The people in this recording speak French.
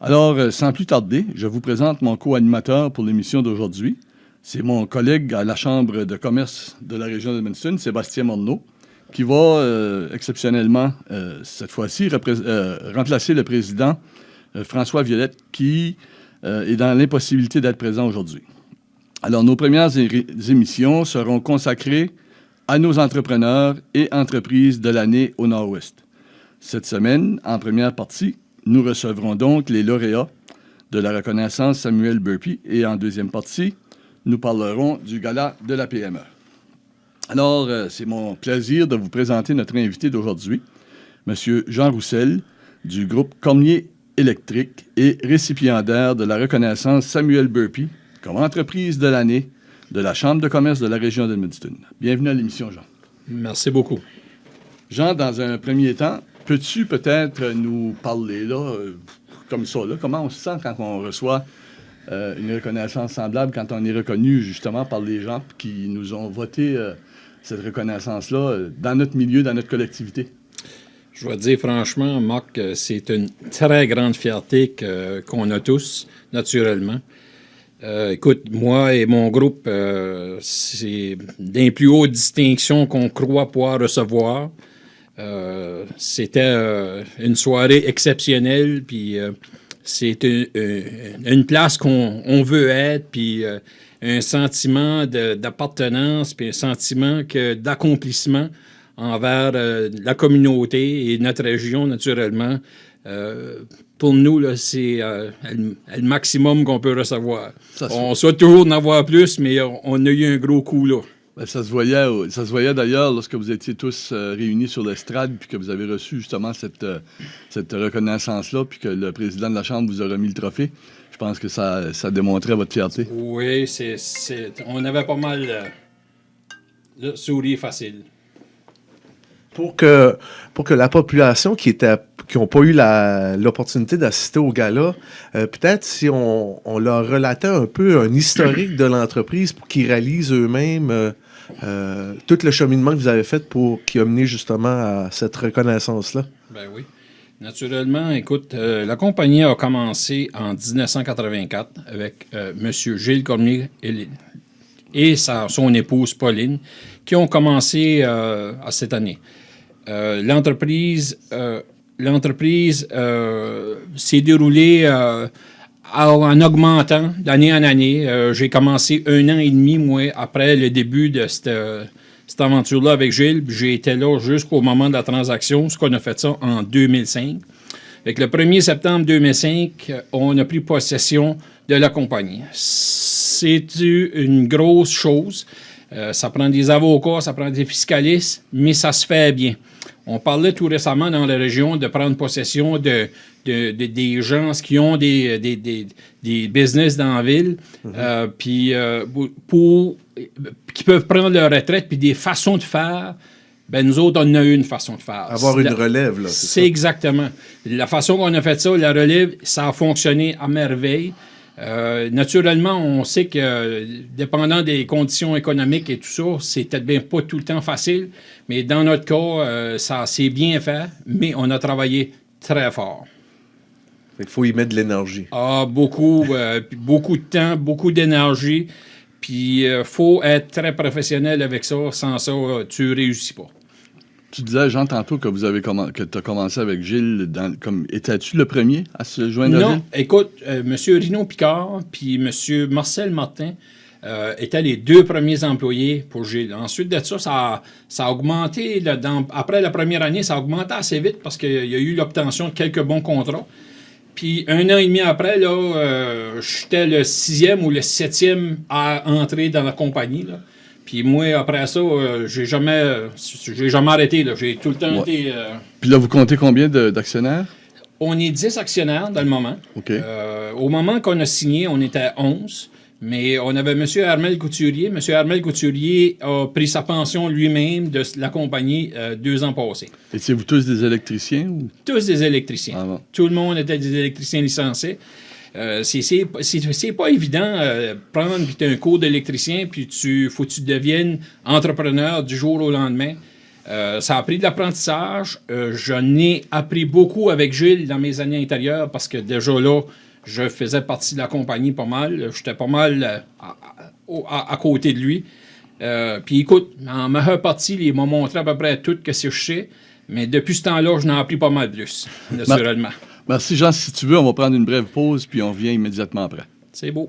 Alors, sans plus tarder, je vous présente mon co-animateur pour l'émission d'aujourd'hui. C'est mon collègue à la Chambre de commerce de la région d'Edmundston, Sébastien Morneau, qui va exceptionnellement, cette fois-ci, remplacer le président François Violette, qui est dans l'impossibilité d'être présent aujourd'hui. Alors, nos premières émissions seront consacrées à nos entrepreneurs et entreprises de l'année au Nord-Ouest. Cette semaine, en première partie, nous recevrons donc les lauréats de la reconnaissance Samuel Burpee et en deuxième partie, nous parlerons du gala de la PME. Alors, c'est mon plaisir de vous présenter notre invité d'aujourd'hui, M. Jean Roussel, du groupe Cormier Électrique et récipiendaire de la reconnaissance Samuel Burpee comme entreprise de l'année de la Chambre de commerce de la région d'Edmundston. Bienvenue à l'émission, Jean. Merci beaucoup. Jean, dans un premier temps, peux-tu peut-être nous parler, là, comme ça, là, comment on se sent quand on reçoit une reconnaissance semblable, quand on est reconnu justement par les gens qui nous ont voté cette reconnaissance-là dans notre milieu, dans notre collectivité? Je dois dire franchement, Marc, c'est une très grande fierté qu'on a tous, naturellement. Écoute, moi et mon groupe, c'est des plus hautes distinctions qu'on croit pouvoir recevoir. C'était une soirée exceptionnelle, puis c'est une place qu'on veut être, puis un sentiment d'appartenance, puis un sentiment d'accomplissement envers la communauté et notre région, naturellement. Pour nous, là, c'est le maximum qu'on peut recevoir. On souhaite toujours en avoir plus, mais on a eu un gros coup là. Ben, ça se voyait d'ailleurs lorsque vous étiez tous réunis sur l'estrade puis que vous avez reçu justement cette reconnaissance-là puis que le président de la Chambre vous a remis le trophée. Je pense que ça démontrait votre fierté. Oui, on avait pas mal de sourire facile. Pour que la population qui n'ont pas eu l'opportunité d'assister au gala, peut-être si on leur relatait un peu un historique de l'entreprise pour qu'ils réalisent eux-mêmes tout le cheminement que vous avez fait qui a mené justement à cette reconnaissance-là. Ben oui. Naturellement, écoute, la compagnie a commencé en 1984 avec M. Gilles Cormier et son épouse Pauline, qui ont commencé à cette année. L'entreprise s'est déroulée en augmentant d'année en année. J'ai commencé 1 an et demi, moi, après le début de cette aventure-là avec Gilles. J'ai été là jusqu'au moment de la transaction, ce qu'on a fait ça en 2005. Avec le 1er septembre 2005, on a pris possession de la compagnie. C'est une grosse chose. Ça prend des avocats, ça prend des fiscalistes, mais ça se fait bien. On parlait tout récemment dans la région de prendre possession des gens qui ont des business dans la ville, puis qui peuvent prendre leur retraite, puis des façons de faire. Ben nous autres, on a eu une façon de faire. Avoir une relève, là. C'est exactement. La façon qu'on a fait ça, la relève, ça a fonctionné à merveille. Naturellement, on sait que, dépendant des conditions économiques et tout ça, c'est peut-être bien pas tout le temps facile, mais dans notre cas, ça s'est bien fait, mais on a travaillé très fort. Il faut y mettre de l'énergie. Ah, beaucoup, beaucoup de temps, beaucoup d'énergie, puis il faut être très professionnel avec ça. Sans ça, tu réussis pas. Tu disais, Jean, tantôt que que tu as commencé avec Gilles. Étais-tu le premier à se joindre à Gilles? Non, écoute, M. Rino Picard puis M. Marcel Martin étaient les 2 premiers employés pour Gilles. Ensuite de ça, ça a augmenté. Après la première année, ça a augmenté assez vite parce qu'il y a eu l'obtention de quelques bons contrats. Puis 1 an et demi après, là, j'étais le 6e ou le 7e à entrer dans la compagnie, là. Puis moi, après ça, j'ai jamais arrêté, là. J'ai tout le temps été... Puis là, vous comptez combien d'actionnaires? On est 10 actionnaires dans le moment. OK. Au moment qu'on a signé, on était 11. Mais on avait M. Armel Couturier. M. Armel Couturier a pris sa pension lui-même de la compagnie 2 ans passés. Étiez-vous tous des électriciens? Ou? Tous des électriciens. Ah bon. Tout le monde était des électriciens licenciés. C'est pas évident prendre puis tu as un cours d'électricien puis faut que tu deviennes entrepreneur du jour au lendemain. Ça a pris de l'apprentissage. Je n'ai appris beaucoup avec Gilles dans mes années antérieures parce que déjà là, je faisais partie de la compagnie pas mal. J'étais pas mal à côté de lui. Puis écoute, en majeure partie, il m'a montré à peu près tout ce que je sais. Mais depuis ce temps-là, je n'en ai appris pas mal plus, naturellement. Merci Jean. Si tu veux, on va prendre une brève pause puis on revient immédiatement après. C'est beau.